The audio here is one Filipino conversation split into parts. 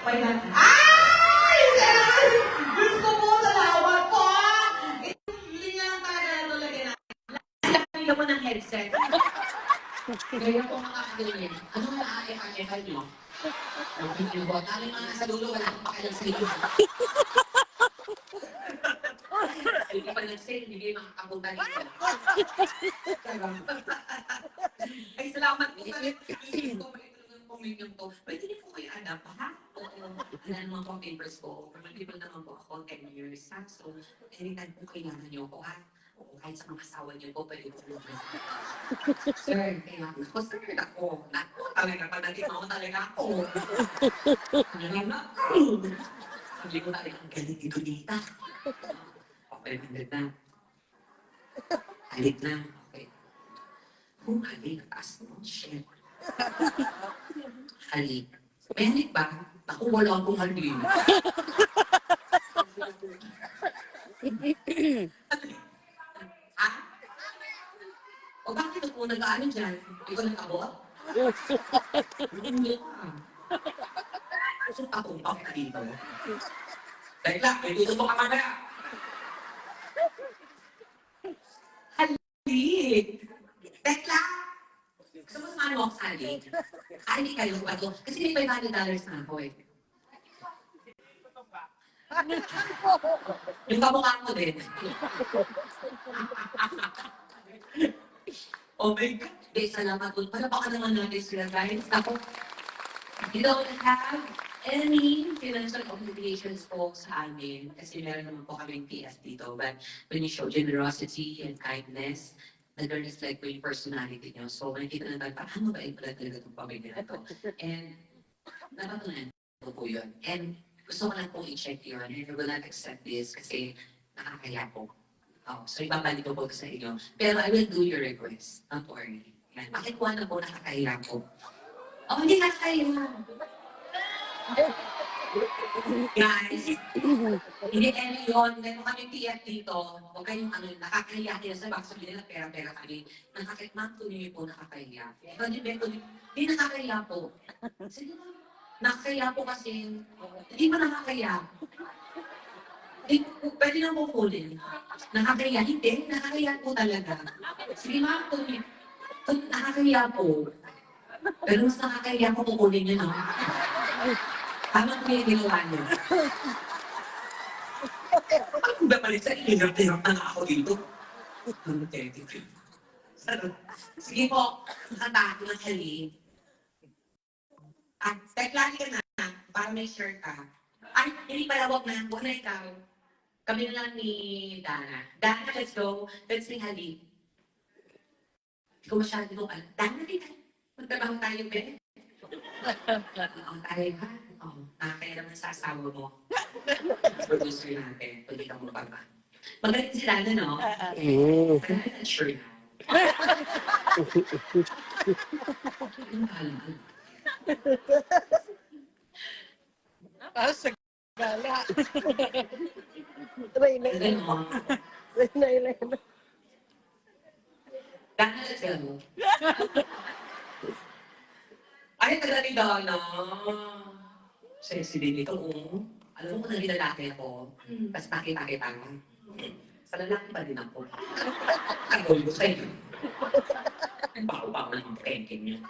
Kaya, ay! Diyos ko po, salamat po! Hindi niya lang talaga natulagyan na. Lagyan mo ng headset. Kaya po makakagawin. Ano nga nakakakakakal niyo? Ang video ko. Tali mga nasa dulo, wala akong pakilang sa iyo. Hindi ka pa nag-sale, hindi kayo makakapunta dito. Ay, salamat po. Hindi ko pumiliong to. Pwede niyo po kayo adapt, ha? Oo. Wala naman po ang papers ko. People naman po ako 10 years, ha? So, anytime po kailangan niyo ako, ha? Oo, kahit sa mga asawa niyo po, pwede po kayo. Sir, kaya ako, sir, ako. Naku, talaga, padating ako talaga ako. Talaga ako. Sabi ko talaga, ang galing ito dita. Okay, halik na. Halik na. Okay. Oh, halik. Taas mo. Shit. Halik. May halik ba? Ako, wala akong halik. Ha? O bakit ako nag-ano dyan? Ikaw nag-abot? Hindi ka. Gusto akong ka dito. Dahil lang, may dito ka mamaya. Halik! Tekla! Gusto mo sumano ako sa halik? Hindi kayo ba ito? Kasi may $500 na ako eh. Yung kamukha mo din. Oh my God! Guys, salamat po. Para baka naman natin sila guys. Ako, you don't have any financial obligations po sa amin kasi meron naman po kaming PF dito. But when you show generosity and kindness, nag-reflect po yung personality nyo. So, nakikita na tayo, ano ba pala talaga itong pamilya na to? And, napatunan ko po yun. And, gusto ko lang po i-check yun. And I will not accept this kasi nakakaya po. Oh, so, ibabalik ko po sa inyo. Pero I will do your request. Don't worry. Yan. Pakikuha na po, nakakaya po. Oh, hindi nakakaya. Guys, hindi kami yun. Meron kami PF dito. Huwag kayong nakakahiya kayo sa baka sabihin nila pera-pera kami. Ma'am, tuloy po nakakahiya. Hindi nakakahiya po. Sige ma'am, nakakahiya po kasi hindi ba nakakahiya? Pwede na po kulin. Nakakahiya? Hindi, nakakahiya po talaga. Sige ma'am, tuloy. Nakakahiya po. Pero mas nakakahiya po kukulin niyo, no? Tama ko yung ginawa niyo. Ano ba pala sa hirap-hirap na ako dito? Sige po, kanta ng hali. Teklani ka na, para may share ka. Ay, hindi pala, wag na ikaw. Kami na lang ni Dana. Dana, let's go. Let's sing hali. Hindi ko masyado nung Dana, magtrabaho tayo, Ben. Tayo ha? Nakakaya naman sa asawa mo. Producer natin, pwede ka mo pa ba? Magaling sila na, no? I'm sure na. Ano halaman? Para sa gala. Ano? Reyna. Dana, let's go. Ay, taga ni Dana. Sexy din ito, oh. Alam mo kung naging lalaki ako, tapos nakita-kita ka. Sa lalaki pa din ako. Ay, ko sa'yo. Ang bago-bago ng pengking niya.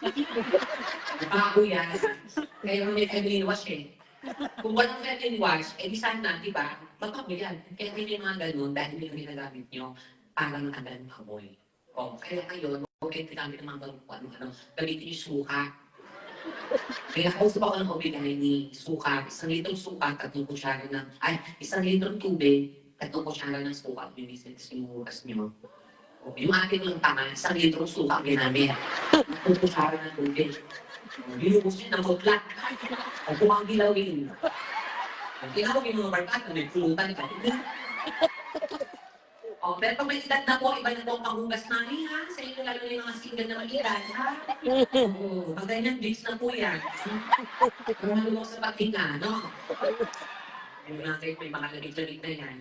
Bago yan. Kaya may feminine wash eh. Kung walang feminine wash, eh di sana, di ba? Magpapag yan. Kaya hindi mga ganun dahil hindi kami nagamit nyo para matanggal ng hamoy. O, kaya ngayon, huwag kayo tinamit ng mga ano, gamitin yung suka. Kaya kausap ako ng obligay ni suka, 1 litrong suka, 3 kutsara ng, 1 litrong tubig, 3 kutsara ng suka, linisin yung hugas nyo. O, yung akin yung tama, 1 litrong suka ginamit, 3 kutsara ng tubig. Binubos yun ng putla. O, kung ang gilawin. Ginawin yung mga barkada, may pulutan ka. O, pero pag may edad na po, iba na po ang panghugas namin, ha? Sa inyo lalo na yung mga single na mag-edad, ha? Oo, pag ganyan, bitch na po yan. Marunong sa paghinga, no? Yung natin, may mga lamig-lamig na yan.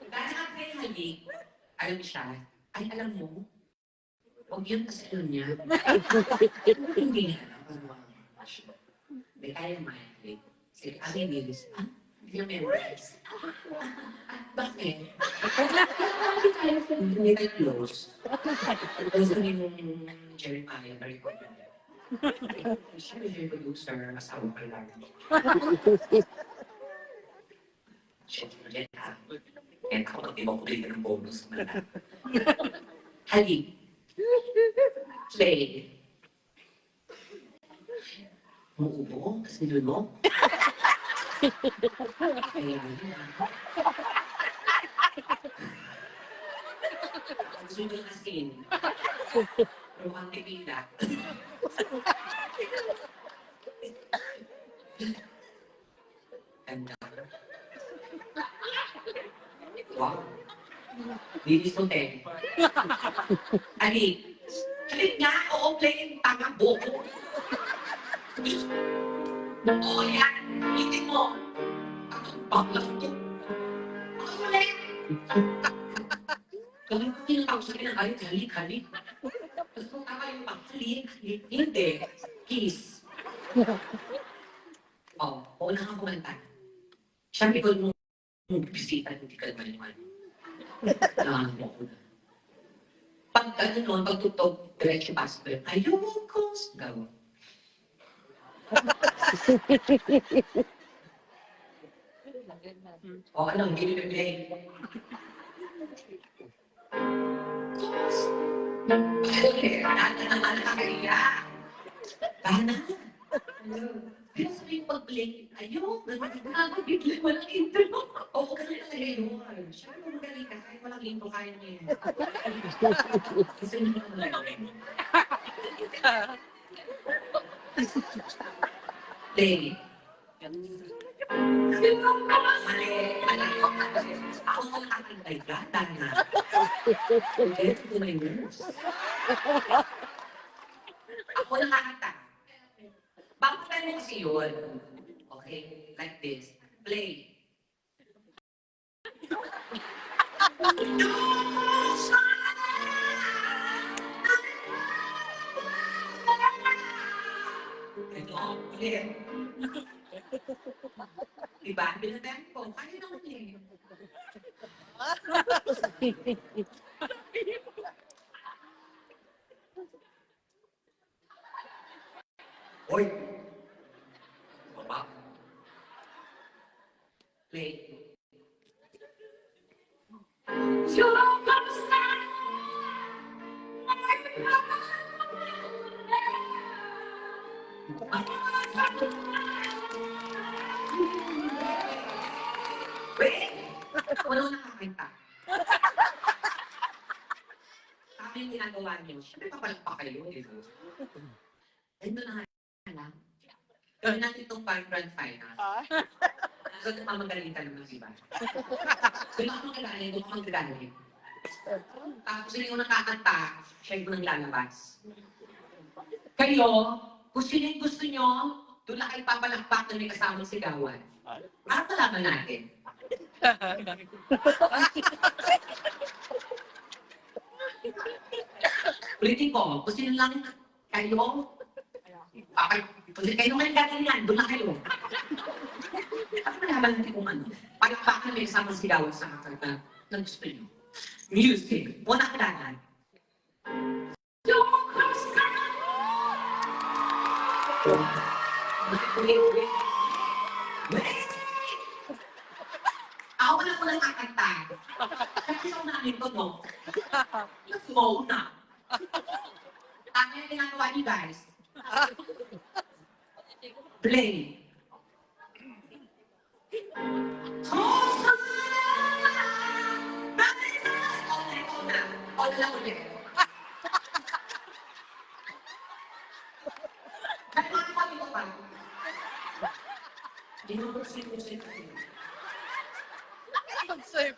Dahil nga kayo halik, alam siya, ay alam mo, huwag yun kasi yun niya. Hindi niya alam. Hindi kaya mahalik. Sige, alinis. Hindi na memorize. Bakit? Hindi tayo close. Close kami nung Jeremiah na record niya. Siya yung producer, asawa pa lang. Siya ulit ha. Kaya ako mag-ibang kulit ng bonus na lang. Hali. Play. Muubo, kasi nilunok. Kaya ang sunod na scene. Romantic pila. Ganda. Wow. Linis mo, te. Ali. Halit nga, oo, play. Tama, boko. Oo, yan. Hitin mo. Ang bakla ko. Ang ulit. Gawin ko tinatawag sa akin ng halik. Tapos kung tama yung halik. Hindi. Kiss. Oo, una kang kumanta. Siyempre ko nung bisita, hindi ka naman. Pag ano nun, pag tutog, diretso pasok ko yun. Ayaw mo ko. Gawa. O ano, hindi niliplay. Bakit? Nata naman nakakaya. Bana. Pero sabi yung pag-play, ayaw, bigla walang intro. Oo, ganun talaga yun. Siyempre kung magaling ka, kahit walang intro, kaya mo yun. Kasi hindi ko nalang. Play. Mali. Ako ang nakakantay ka, Tana. Hindi ko na yun. Ako nakakanta. Bakit tayo kasi yun? Okay, like this. Play. Ito, ulit. Diba? Binatempo. Kaya naman eh. Hoy! Baba. Play. Wait! Wala nakakita. Tama yung ginagawa niyo. Siyempre papalakpak kayo, di ba? Ito na nga lang. Gawin natin itong grand final. So, mamagalitan naman si Iba. Doon ako magagaling, doon ako magagaling. Tapos hindi ko nakakanta, siya yung nang lalabas. Kayo, kung sino yung gusto nyo, doon lang kayo papalakpak na may kasamang sigawan. Para malaman natin. Ulitin ko, kung sino lang kayo, kung sino kayo naman gaganyan, doon lang kayo. Para malaman natin kung ano. Palakpak na may kasamang sigawan sa kakanta na gusto nyo. Music, unang kailangan. Ako na ko lang kakanta. Kasi ako namin to, no? Nag-flow na. Tama yung ginagawa niyo, guys. Play. Lang ulit. Kahit mga kami ko pa. Hindi mo ko sinusin ko. Pansay.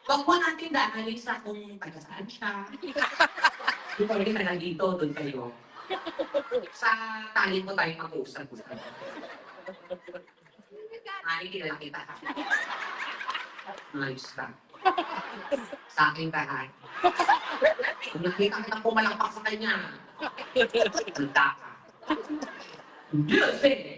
Wag mo natin daanin sa kung taga saan siya. Kung pwede ka lang dito, doon kayo. Sa talent mo tayo mag-uusap. Mali, kilala kita. Ayos ka. Sa akin ka, ha? Kung nakita kitang pumalakpak sa kanya, handa ka. Diyos eh!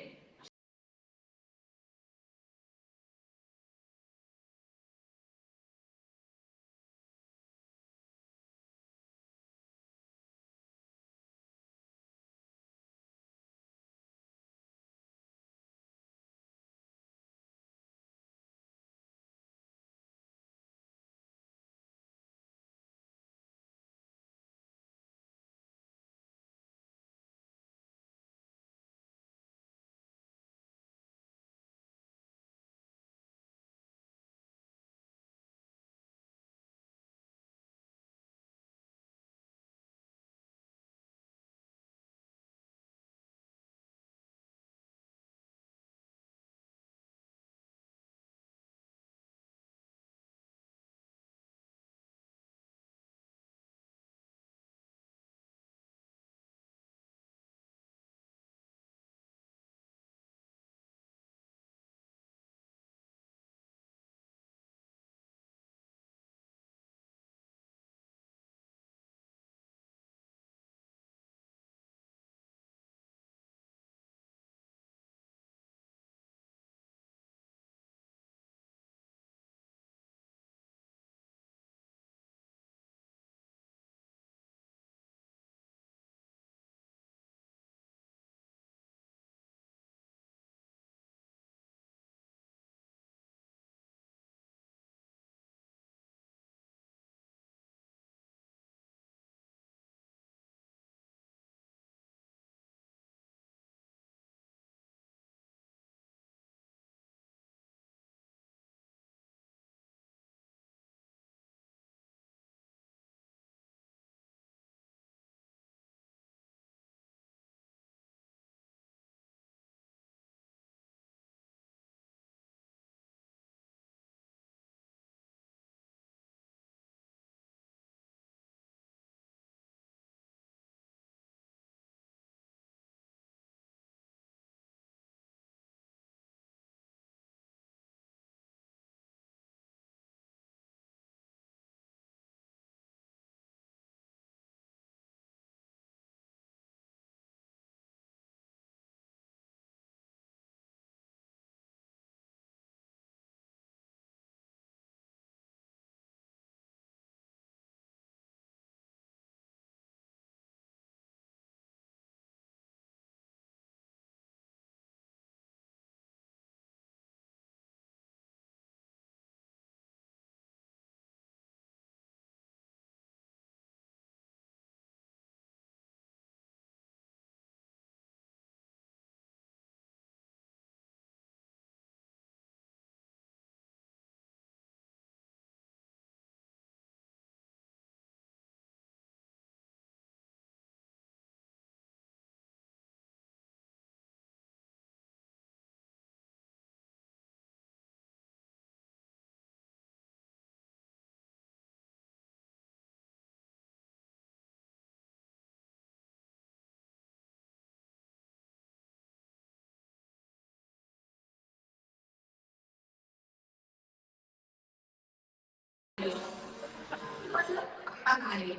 Patay.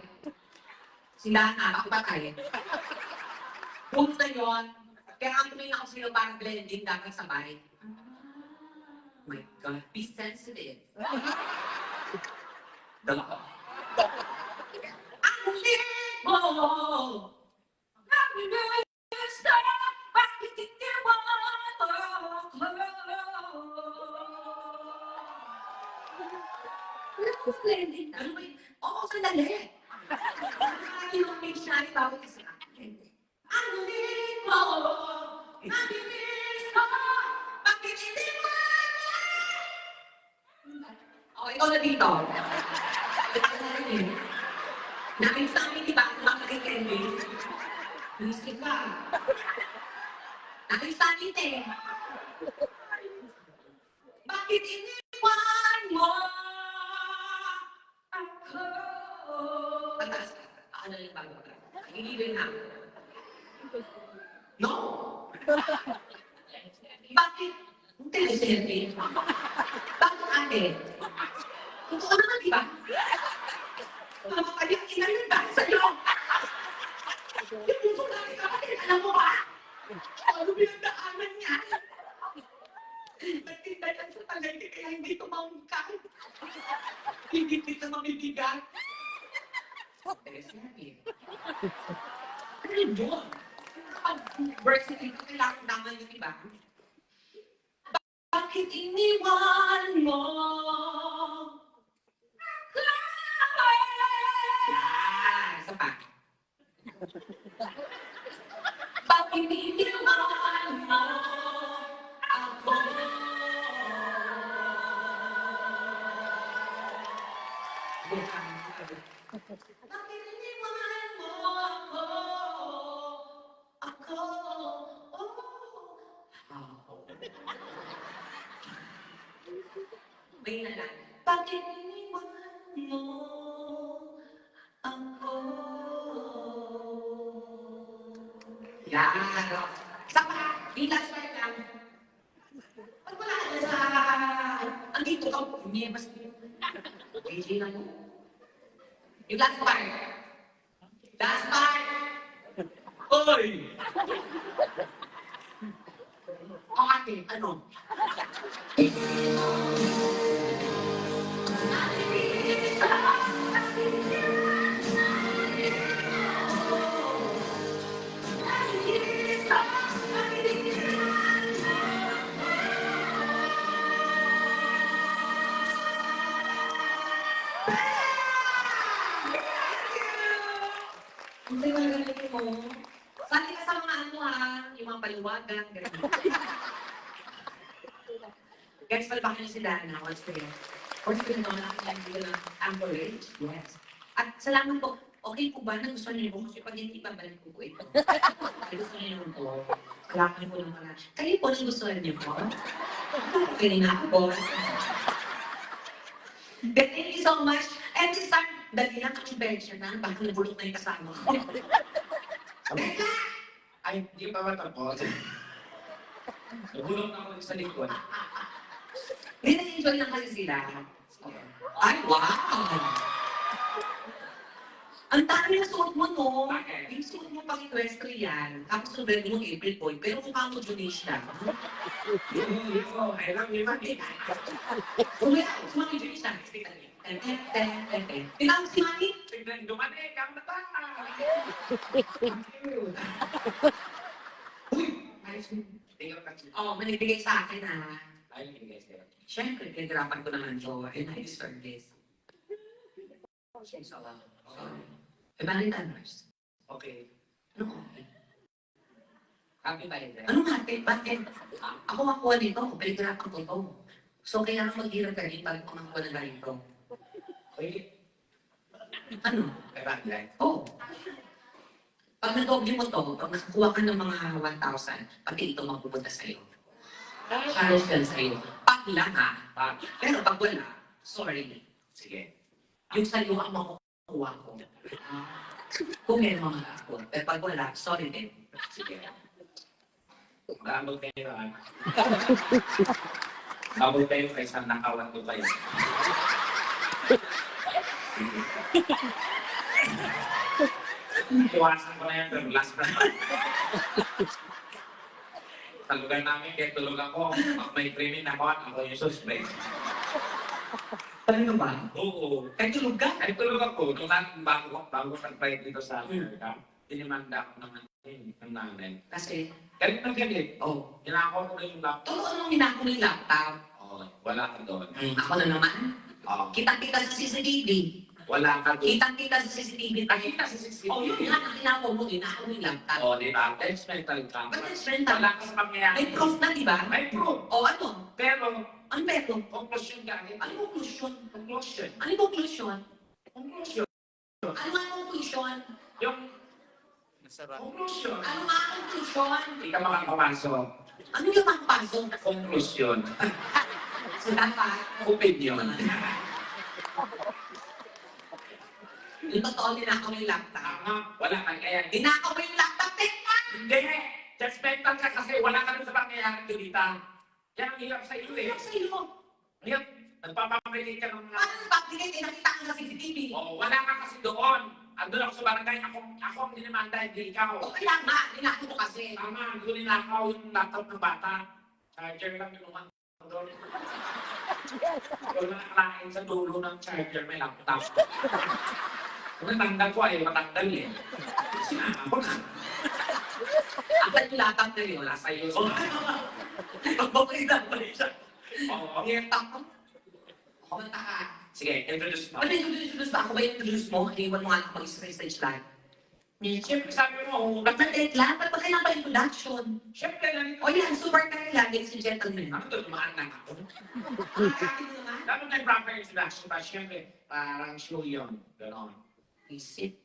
Sila nga, patay. Puno na yun. Kaya ang tumingin ako sila parang blending dapat sabay. My God, be sensitive. Dalawa. Ang liit mo! Happy birthday! Bakit hindi mo ako blending. Ano ba yun? Oo, sandali. Yung may shiny tawag sa akin. Ang liit mo! Nabibis ko! Bakit hindi mo ako? Ikaw na dito. Namin sa amin, di ba? Kung makakikendi. Luisip ka. Namin sa amin, eh. Bakit iniwan mo ako? Pantas. Ako na yung bago ka. Higilin na. No! Bakit? Teleserye. Bakit ate? Totoo naman, di ba? Mamapayak ina yun dahil sa'yo. Yung puso natin kapatid, alam mo ba? Ano pinagdaanan niya? Nagtinda yan sa Tagaytay kaya hindi tumangkad. Hindi kita mamibigat. Interesting. Ano yun? Kapag birth certificate, kailangan naman yun, di ba? Bakit iniwan mo? Isa pa. Bakit iniwan mo ako? Bakit iniwan mo ako? Ako. May na lang. Bakit iniwan mo ako? Yan. Isa pa. Bilas pa lang. Pag wala ka sa... Andito ka. Hindi, mas... PG na mo. Yung last part. Last part. Oy! O ate, ano? Hindi ba galing mo? Sali ka sa mga ano ha, yung mga paluwagan, gano'n. Guys, palpakan niyo si Dana once again. Once again, no, nakakilala ng Amberage. Yes. At salamat po. Okay po ba na gusto niyo po? Kasi pag hindi pa, balik ko po ito. Gusto niyo po. Salamat po ng mga. Kayo po nang gusto niyo po. Okay na ako. Thank you so much. And this time, dali lang ang version na. Baka nabulok na yung kasama ko. Ay, hindi pa matapos. Nagulong ako sa likod. Hindi na-enjoy lang kasi sila. Ay, wow! Ang dami na suot mo, no? Bakit? Yung suot mo pang equestrian. Tapos sobrang mo April Boy. Pero mukha mo Junisha. Ay lang, di ba? Sumami Junisha. Tinawag si Mami. Tignan, dumating ang mata. Uy! Ayos mo. Tingnan ka. Oo, manibigay sa akin, ha? Ay, hindi guys. Siyempre, pinagirapan ko naman to. And I deserve this. So, Valentine's. Okay. Ano? Happy Valentine's. Ano nga, bakit? Ako makuha nito, pinagirapan ko to. So, kailangan mag-hirap ka rin bago ko makuha ng ganito. Okay. Ano? Happy Valentine's. Oo. Pag nadoble mo to, pag nakakuha ka ng mga 1,000, pati ito magpupunta sa'yo. Charles yan sa'yo. Pag lang ha. Pero pag wala, sorry. Sige. Yung sa'yo ang makukuha ko. Kung meron mga ako. Pero pag wala, sorry din. Sige. Maabot kayo ah. Maabot kayo kaysa nakawan ko kayo. Iwasan ko na yan, pero last na. Sa lugar namin, kaya tulog ako. Pag may krimen ako yung suspect. Talaga ba? Oo. Kahit tulog ka? Ay, tulog ako. Nung bago nag-flight dito sa Amerika, tinimanda ako naman ng namin. Kasi, Galit ng galit. oh, Kinakaw ko na yung laptop. totoo nung hinako ng laptop. Oo, wala ka doon. Ako na naman. Oo, Kitang-kita sa CCTV. wala ka doon. Kitang-kita sa CCTV. Nakita sa CCTV. Oh, yun nga ang hinako mo, hinako ng laptop. Oo, di ba? Experimental ka. Ba't experimental? Wala ka sa pangyayari. May proof na, di ba? May proof. O ano? Pero, Ano meron? conclusion galing. Ano yung conclusion? Conclusion. Ano yung conclusion? Conclusion. Ano nga ang conclusion? Yung conclusion. Ano nga ang conclusion? Hindi ka makakapasok. Ano yung makapasok? Conclusion. So dapat, Opinion. yung totoo ninakaw mo yung laptop. Tama. Wala ka kaya. Dinakaw mo yung laptop, Tekma! Hindi. Judgmental ka kasi wala ka rin sa pangyayari, Julita. Yan ang hirap sa iyo eh. Ano sa iyo? Hirap. Nagpapapagay ka ng mga... Paano nagpapagay? Nakita ko sa CCTV. Oo, wala ka kasi doon. Andun ako sa barangay, ako ang dinimanda, hindi ikaw. O kaya nga, ninako ko kasi. Tama, doon ninakaw yung laptop ng bata. Charger lang yung mga doon. Doon na nakalain sa dulo ng charger, may laptop. Kung natanggal ko ay matanggal eh. Sinama ko na. Asan yung laptop na yun? Wala sa'yo. Pagbabayitan pa rin siya. Oo. Niyertak ko. Kumanta ka. Sige, introduce mo. Ano yung introduce ba? Ako ba yung introduce mo? Iwan mo nga ako mag-stage lang. Siyempre sabi mo, Nagpa-date lang? Ba't ba kailangan pa introduction? siyempre nandito. O yan, super kayo lang, ladies and gentlemen. Ano to, tumaan lang ako. Kakakin mo naman. Dapat may proper introduction ba? Siyempre, parang show yun. Ganon. Isip.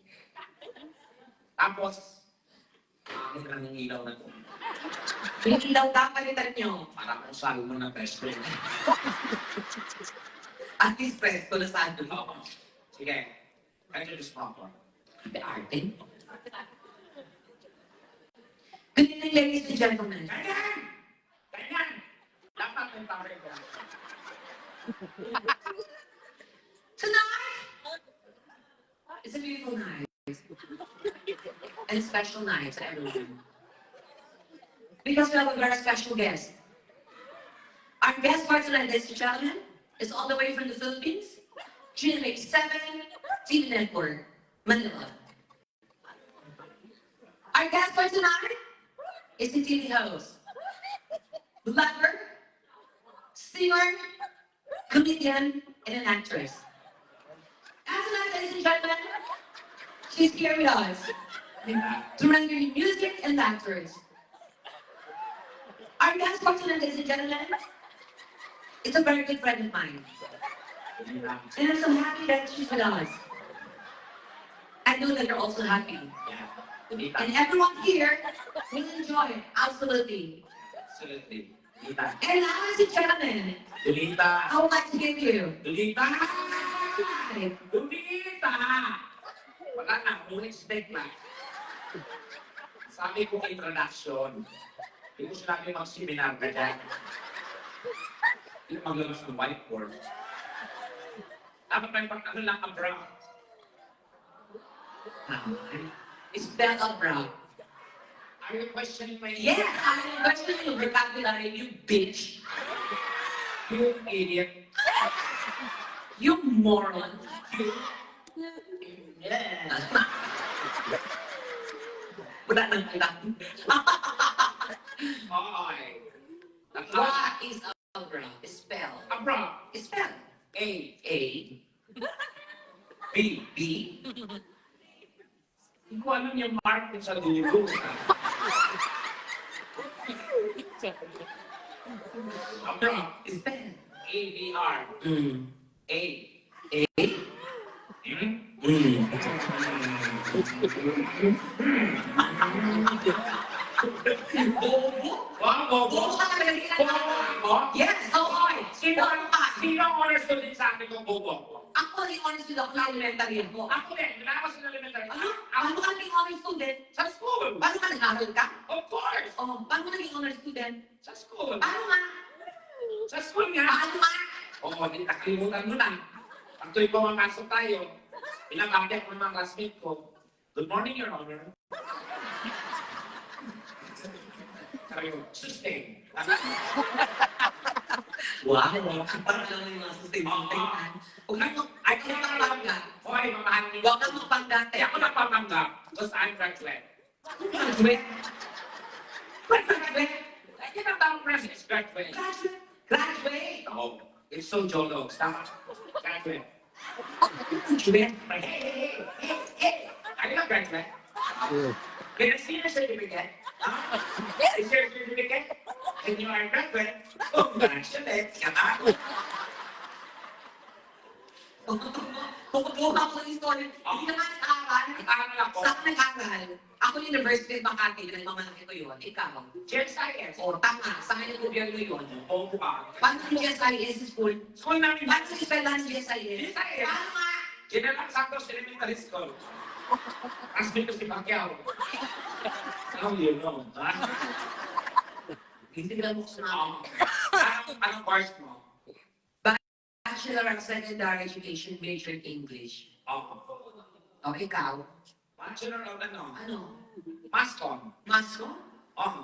Tapos, ang lang yung ilaw na to. Yung ilaw ka, palitan nyo. Para kung salmo na best friend. At least presto na sa atin. Oo. Sige, introduce mo ako. The arte. Good evening, ladies and gentlemen. Ganyan! Ganyan! Dapat yung tawag ko. Tonight is a beautiful night. And a special night to everyone. Because we have a very special guest. Our guest for tonight, ladies and gentlemen, is all the way from the Philippines, GMA 7 TV Network, Manila. Our guest for tonight is the TV host, lover, singer, comedian, and an actress. And tonight, ladies and gentlemen, she's here with us to render you music and laughter. Our guest for tonight, ladies and gentlemen, is a very good friend of mine. And I'm so happy that she's with us. I know that you're also happy. Dita. And everyone here will enjoy it, absolutely. Absolutely. Dita. And now, ladies and gentlemen, Dulita. I would like to give you Dulita! Dulita! Wala na, kung expect na. Sabi ko introduction. Hindi ko sinabi mag-seminar ka dyan. Hindi maglabas ng whiteboard. Dapat may pag-ano lang ang brown. spell out brown. Are you questioning my Yes, I'm questioning your vocabulary, you bitch. You idiot. You moron. You. Yeah. Wala nang alam. Oy. What is Abra? Spell. Abra. Spell. A. A. B. B. Hindi ko alam yung mark sa dulo. Abra. Spell. A-B-R. Mm. A. A. Hmm? Mm. Bobo? Wow, Bobo. Bobo ka talaga hindi ka Bobo ako? Yes, okay. Sino ang honor student sa akin kung Bobo ako? Ako rin honor student ako na elementary ako. Ako din, wala ako sa elementary. Ano? Paano ka naging honor student? Sa school. Paano ka nag-aral ka? Of course. Oh, paano ka naging honor student? Sa school. Paano nga? Sa school nga. Paano nga? Oo, hindi nakalimutan mo na. Pag tuwing pumamasok tayo, pinabati ako ng mga classmate ko. Good morning, Your Honor. Sabi ko, sustain. Wow, parang lang yung mga sustainability. Huwag kang magpanggap. Hoy, mamahan niyo. Huwag kang magpanggap. Kaya ako nagpapanggap because I'm graduate. Graduate. Graduate. Ay, yun ang tamang phrase is graduate. Graduate. Graduate. Oh, it's so jolo. Stop. Graduate. Graduate. Hey, are you a graduate? Can I see your certificate? Huh? Is your certificate? And you are a graduate? Congratulations. Kukuha ko ng story. Hindi naman nag-aaral. Nag-aaral ako. Saan ka nag-aaral? Ako University of Makati, nagmamalaki ko yun. Ikaw. GSIS. O, tama. Saan yung gobyerno yun? Oo ba? Paano yung GSIS school? School namin. Paano yung eskwelahan ng GSIS? GSIS. Paano nga? General Santos Elementary School. Ask me to si Pacquiao. How you know? Ha? Hindi ka mo sa namin. Anong course mo? Bachelor of Secondary Education, major in English. Oo. O, ikaw? Bachelor of ano? Ano? Mascom. Masko? Oo.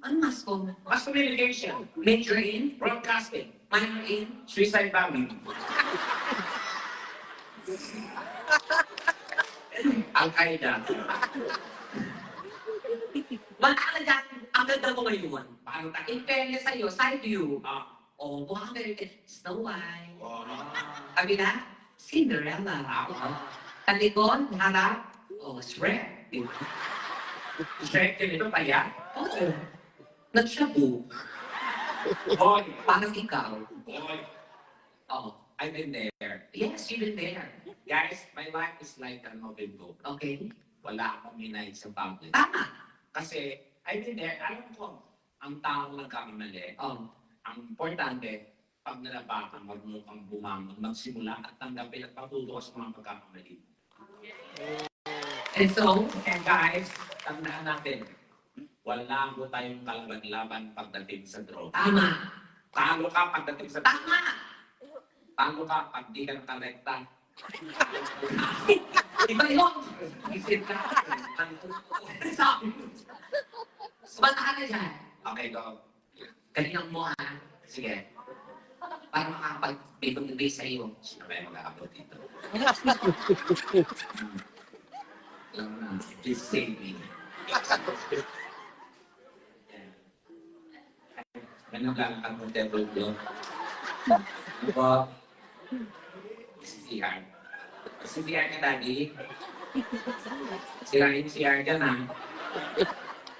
Ano masko? Mass communication. Major in? Broadcasting. Minor in? Suicide bombing. Al-Qaeda. Magkakalat, ang ganda mo ngayon. Parang In fairness sa'yo, side view. Ah. Oh, mukha ka rin Snow White. Oh. Sabi na, Cinderella. Talikod, harap, oh, Shrek. Shrek din ito, kaya? Oo. Nagshabu. Boy. Parang ikaw. Boy. Oh, I've been there. yes, you've been there. Guys, my life is like a novel book. Okay. Wala akong minahit sa public. Tama. Kasi, I've been there. Alam ko, ang taong nagkamali. Oh, Ang importante, pag nalabakan, magmukhang bumangon, magsimula at tanggapin at patuto ka sa mga pagkakamali. and so, And guys, tandaan natin, wala mo tayong kalaban-laban pagdating sa droga. tama. Talo ka pagdating sa Tama. Talo ka pag di ka nakarekta. Iba yun. Isip ka. Sabi mo. Sumata ka na dyan. Okay, go. Galingan mo ha. Sige. Para makakapag-bigong-bigay sa'yo. Sino ba yung mag-aabot dito? Alam mo na, please save me. Ganun lang ang comfortable blow. Ako, CCR. CCR ka, Daddy. Sirain CR ka na.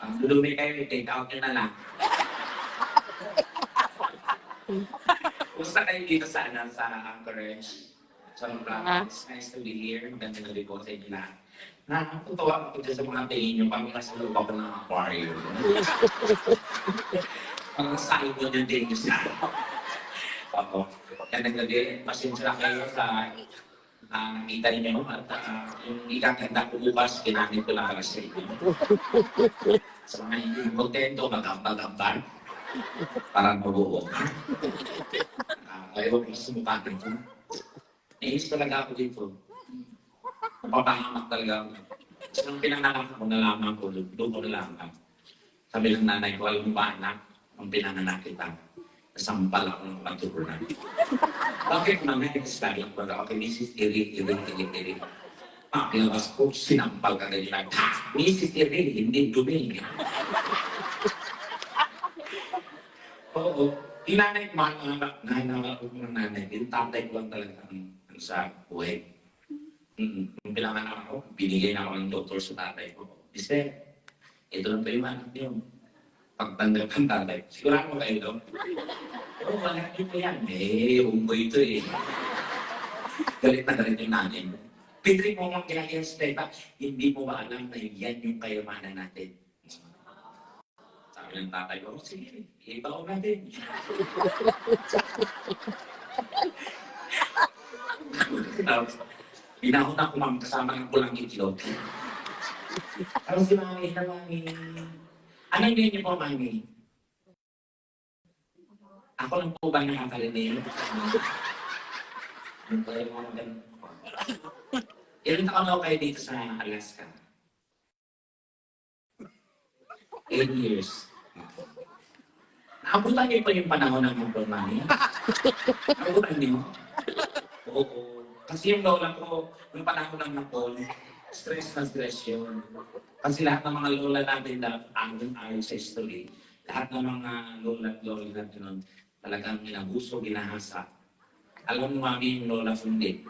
Ang dulumi kayo, i-take out nyo na lang. Kumusta kayo dito sa Anchorage? It's nice to be here. Maganda na rin po sa inyo lahat. Nakakatuwa ako dyan sa mga tingin nyo pag nasa loob ako ng aquarium. Pag nasa mo yung tingin nyo sa ako. Kaya naglagay, pasensya lang kayo sa nakita nyo at yung ikakanda ko bukas, ginamit ko lang para sa inyo. Sa mga hindi kontento, magambag-ambag. Parang mabuo. Ayaw ko sa mukha ko. Naiis talaga ako dito. Napapahamak talaga ako. Kasi nung pinanganak ako, nalaman ko, doon ko nalaman. Sabi ng nanay ko, alam mo ba anak, nung pinanganak kita, nasampal ako ng paturunan. Bakit nanay, sabi ko, okay, Mrs. Iri. Paglabas ko, sinampal ka ganyan. Ha! Mrs. Iri, hindi dumi. Oo. Yung nanay ko, nanay, yung tatay ko lang talaga sa buhay. Nung pinanganak ako, binigay na ako ng doktor sa tatay ko. Mister, ito lang ba yung anak niyo? Pagtanggap ng tatay, sigurado mo kayo doon? Oo, anak niyo pa yan. Umboy ito eh. Galit na galit yung nanay mo. Pitri mo mga kaya Stella, hindi mo ba alam na yan yung kayamanan natin? Sabi ng tatay ko, sige, ibaw natin. Pinahon ako ma'am kasama ng pulang itlog. Tapos si mami, ano yung niyo po, mami? Ako lang po ba nakakarinig? Ilan taon ako kayo dito sa Alaska? 8 years. Naabutan niyo pa yung panahon ng hapon, mami? Naabutan niyo? Oo. Kasi yung lola ko, yung panahon ng hapon, stress na stress yun. Kasi lahat ng mga lola natin na ayon sa history, lahat ng mga lola at lola natin nun, talagang inabuso, ginahasa. Alam mo, mami, yung lola ko hindi.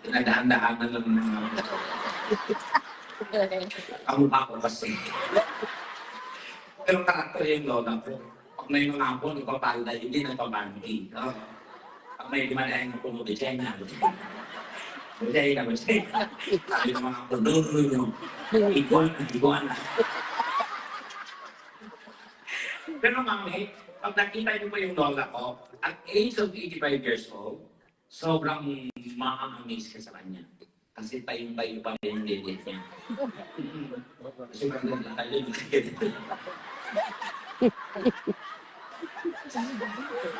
Pinadaan-daanan lang ng mga kamukha ko kasi. Pero karakter yung lola ko. Pag may mga hapon, ipapalda, hindi nagpabanti. Pag may dimadahin ng puno, di China. Bujay na. Sabi ng mga puno, iguana. Pero mami, pag nakita niyo po yung lola ko, at age of 85 years old, sobrang ma-amaze ka sa kanya. Kasi tayong-tayo pa rin yung dede niya. Sobrang ganda tayo.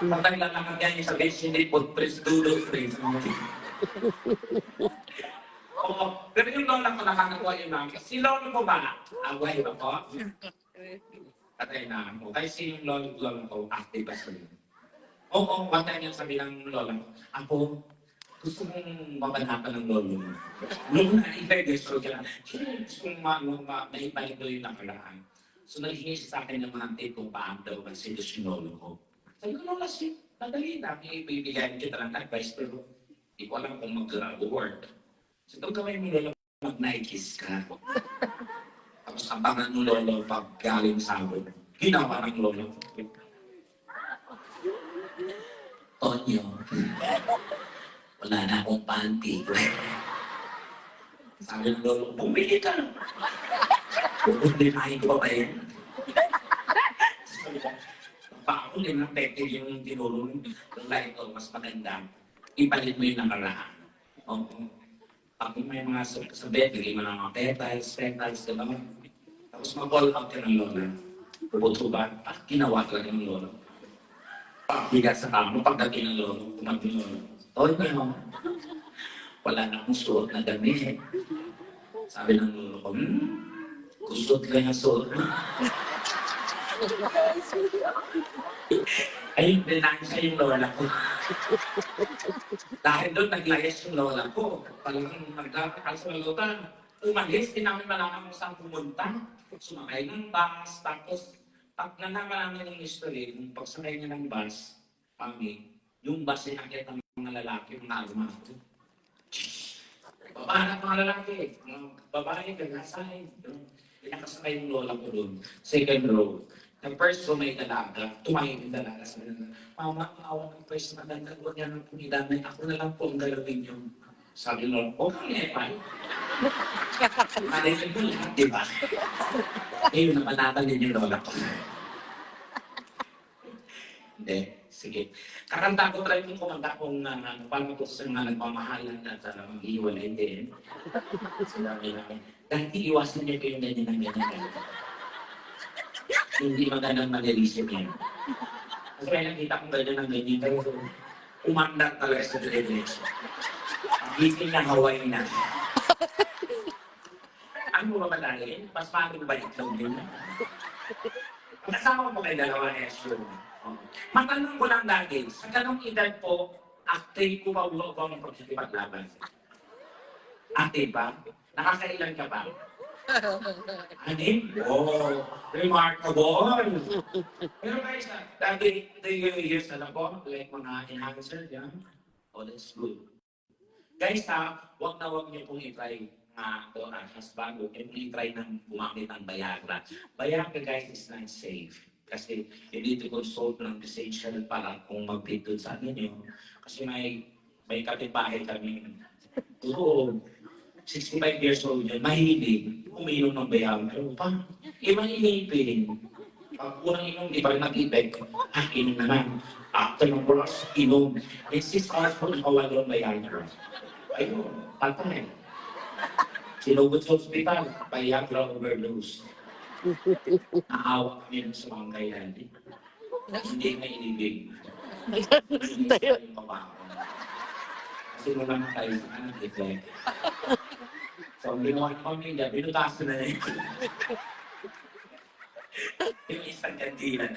Patay lang ang ganyan sa beach, hindi po, tres dulo, tres. Oo, pero yung lola ko nakakatuwa yun lang. Si lolo ko ba? Away ba ko? Patay na ako. Kasi yung lolo ko, active ba siya? Oo, patay niya sabi ng lola ko. Ako, gusto mong mabanatan ng lolo mo. Nung na-intergestion ka lang, gusto mong maibalik doon yung nakaraan. So naghingi siya sa akin ng mga tip kung paano daw mag-seduce yung lolo ko. Sabi ko, lola, madali na. Ibibigyan kita ng advice, pero hindi ko alam kung mag-work. So ito gawin mo lolo, mag-Nikes ka. Tapos abangan mo lolo pag galing sa amin. Ginawa ng lolo. Tonyo, wala na akong panty. Sabi ng lolo, bumili ka. Pupunlinahin ko ba yan? Sabi ko, pakulin ng peke yung tinulong ng light o mas maganda. Ipalit mo yung nakaraan. Oo. Pag may mga sabi, bigay mo ng mga petals, diba? Tapos mag-call out ka ng lola. Puputo ba? Ginawa talaga ng lola. Pagbigat sa kamo, pagdating ng lola, tumating ng lola. Tonyo, wala na akong suot na damit. Sabi ng lolo ko, kusot lang ang suot mo. Ayun, dinahin siya yung lola ko. Dahil doon, naglayas yung lola ko. Talagang nagdakakal sa lola. Umalis, di namin malaman kung saan pumunta. Sumakay ng bus, tapos pag nalaman namin yung history, kung pagsakay niya ng bus, yung bus ay nakita ng mga lalaki, mga armado. Babae mga lalaki, mga babae, gagasay. Pinakasakay yung lola ko doon. Second row. The first row may dalaga. Tumayo yung dalaga. Sabi na, Mama, maawa ng first na dalaga. Huwag niya nang pumidamay. Ako na lang po ang galawin niyo. Sabi ng lola, okay, Epan. Marinig mo lahat, di ba? Eh, yun, napanatan din yung lola ko. Hindi, sige. Kakanta ko try kong kumanta kung paano ko sa mga nagmamahalan at mag-iwalay din. Sinabi namin, dahil iwasan niyo ko yung ganyan ng ganyan. Hindi magandang manilisip yan. Kasi kaya nakita kong ganyan ng ganyan, pero umandang talaga sa dire-diretso. Gising na Hawaii na. Ano mo ba madali? Mas paano ba itlog din? Kasama mo kayo dalawa, Esyo. Matanong ko lang lagi, sa ganong edad po, active ko ba o ba ang pagkakipaglaban? Active ba? Nakakailan ka ba? Anim? Oh, remarkable! Pero guys, dati 3 years na lang po, like mga enhancer, yan. Oh, that's good. Guys wag na wag niyo pong i-try nga to as bago, and i-try ng gumamit ng Viagra. Viagra guys is not safe. Kasi you need to consult ng physician para kung mag-fit dun sa inyo. Kasi may katibahay kami. Oo, 65 years old yan, mahilig, uminom ng Viagra. Mainipin. Pag unang inom, di ba nag-ibig? Inom naman. After ng oras, inom. And 6 hours po nakawala ng Viagra. Ayun, patay. Sinugod sa hospital, Viagra overdose. Naawa kami sa mga kailan. Hindi na inibig. Hindi sa yung pabako. Kasi naman tayo sa kanan, deflect. So, ang ginawa ng pamilya, binutasan na yun. Yung isang kantina.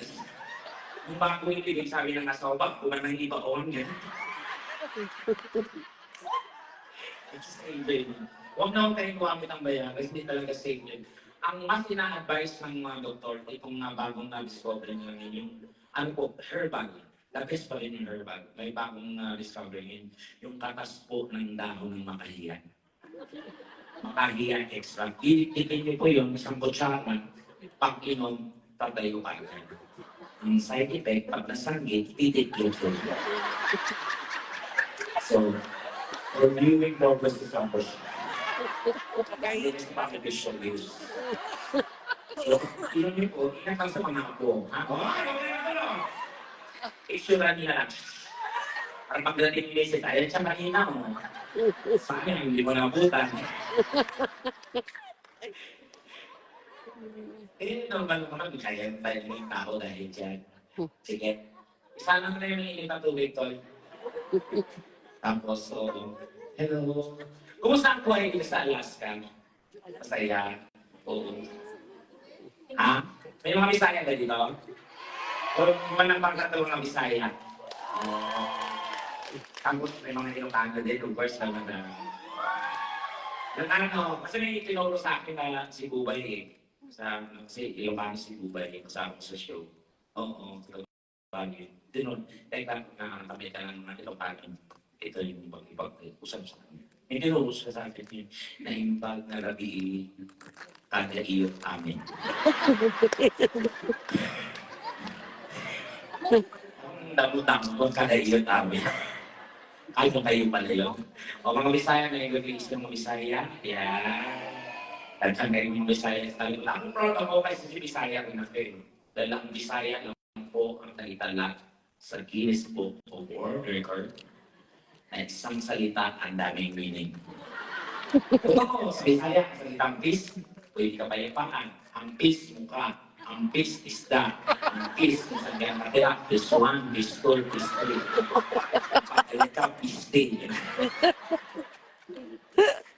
Yung bago yung ibig sabi ng asawa, bak, kuman ng iba on yan. It's safe yun. Huwag na huwag tayong gumamit ng bayan kasi hindi talaga safe yun. Ang mas ina-advise ng mga doktor, itong bagong na-discover nila yung herbal. The best pa rin yung herbal. May bagong na-discover yun. Yung katas po ng dahon ng makahiyan. Makahiyan extra. Titin niyo po yun, isang kutsara. Pag inom, tatayo ka agad. Ang side effect, pag nasangit, titiklog po. So, for viewing purposes ang po siya. Hindi na sa beneficial use. So, yun yun po, inakal sa mga apo. Isura nila. Parang pagdating nila sa tayo, siya kanina mo. Sayang, hindi mo nabutan. Eh, naman kaya tayo ng tao dahil dyan. Sige. Sana mo na yung mainit na tubig, Tol. Tapos, hello. Kumusta ang buhay dito sa Alaska? Masaya. Oo. Ha? May mga Bisaya ba dito? O manang ka ito mga Bisaya? Tapos may mga Ilocano din, of course naman na. Yung ano, kasi may tinuro sa akin na si Bubay eh. Si Ilocano si Bubay, kasama ko sa show. Oo, Ilocano. Tinuro, teka na kami ka ng mga Ilocano. Ito yung ipag-usap sa akin. May tinuro siya sa akin yun, na imbag na labi kada iyo amin. Ang damo-damo kada iyo amin. Ay, kung kayo pala yun. O mga Bisaya, may nag-release ng mga Bisaya. Yan. Tagsan kayo mga Bisaya. Ang proud ako kasi si Bisaya rin ako eh. Dahil ang Bisaya lang po ang naitala sa Guinness Book of World Record na isang salita ang daming meaning. Ito sa Bisaya, salitang peace, pwede ka payapaan. Ang peace, mukha. Ang peace, isda. Ang peace, isang kaya peace 1, peace 2, peace 3. Pagkalita, peace day.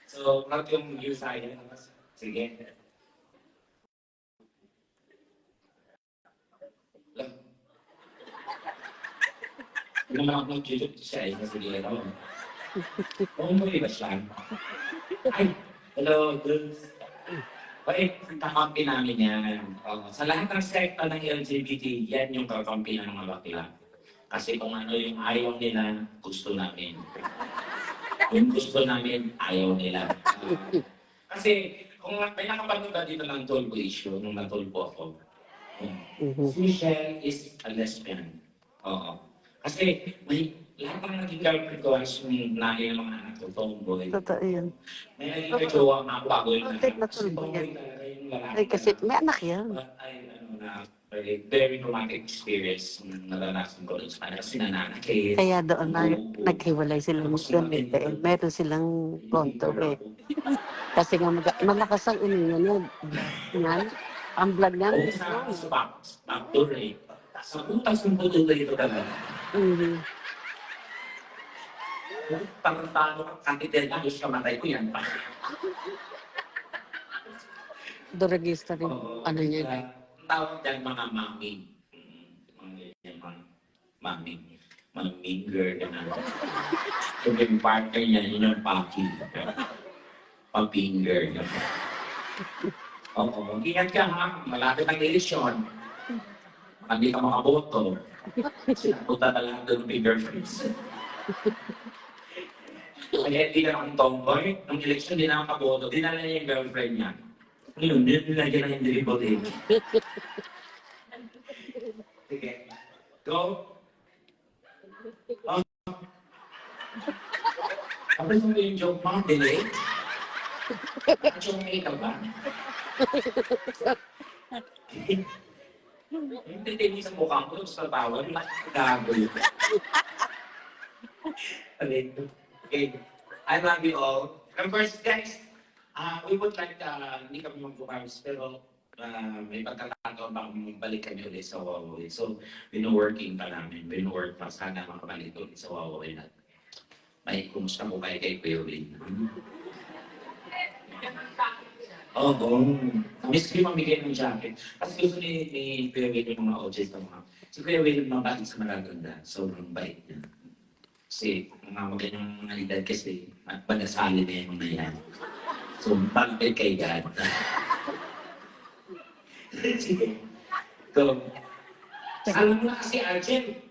So, proud yung Bisaya. Sige. Hindi naman ako nag-joke siya eh, kasi di ako. Umuwi ba siya? Ay, hello, dudes. Wait, kakampi namin yan. Sa lahat ng sekta ng LGBT, yan yung kakampi ng mga bakla. Kasi kung ano yung ayaw nila, gusto namin. Yung gusto namin, ayaw nila. Kasi kung may nakapanood ba dito ng Tolpo issue, nung natulpo ako, si Michelle is a lesbian. Oo. Kasi may lahat ng naging girlfriend ko as yung nahi ng mga anak ko, tomboy. Totoo yun. May naging jowa mga bagoy na. Bakit Kasi natulpo tomboy yan? talaga yung lalaki. Ay, kasi may anak yan. But very traumatic experience yung naranasan ko sa kanya. Kasi nananakit. Kaya doon na naghiwalay sila ng Muslim eh. Meron silang konto eh. Kasi nga malakas ang iningan yun. Yan. Ang vlog niya. O sa backdoor eh. Sa utas ng tutuloy ito talaga. Tarantado ka, kandidat na, yung kamatay ko yan pa. Doragista rin. Ano niya? Ang tawag dyan mga mami. Mga mami. Mga minger na. Yung partner niya, yun yung paki. Papinger. Oo, ingat ka ha. Malapit ang eleksyon. Hindi ka makaboto. Punta na lang doon ng girlfriends. Kaya hindi na akong tomboy. Nung eleksyon, hindi na ako makaboto. Dinala niya yung girlfriend niya. Ngayon, nilagyan na yung delivery. Sige. Go. Oh. Tapos mo yung joke mo, delay. Joke may ka ba? Hindi din sa mukha ko sa tawag, gago yun. Okay. I love you all. And first, guys, we would like, hindi kami mag-bars, pero may pagkakataon ba kung balik kami ulit sa Huawei. So, working pa namin. Work pa sana makabalik ulit sa Huawei natin. May kumusta mo kayo kay Kuya Win? Oo. Miss ko yung mamigay ng jacket. Kasi gusto ni Kuya Win yung mga OJs ng mga. Si Kuya Win yung mga bakit sa Maraganda. Sobrang bait niya. Kasi mga maganyang mga edad kasi panasalin na yung mga yan. So, bakit kay God? Sige. So, alam mo na kasi Arjen.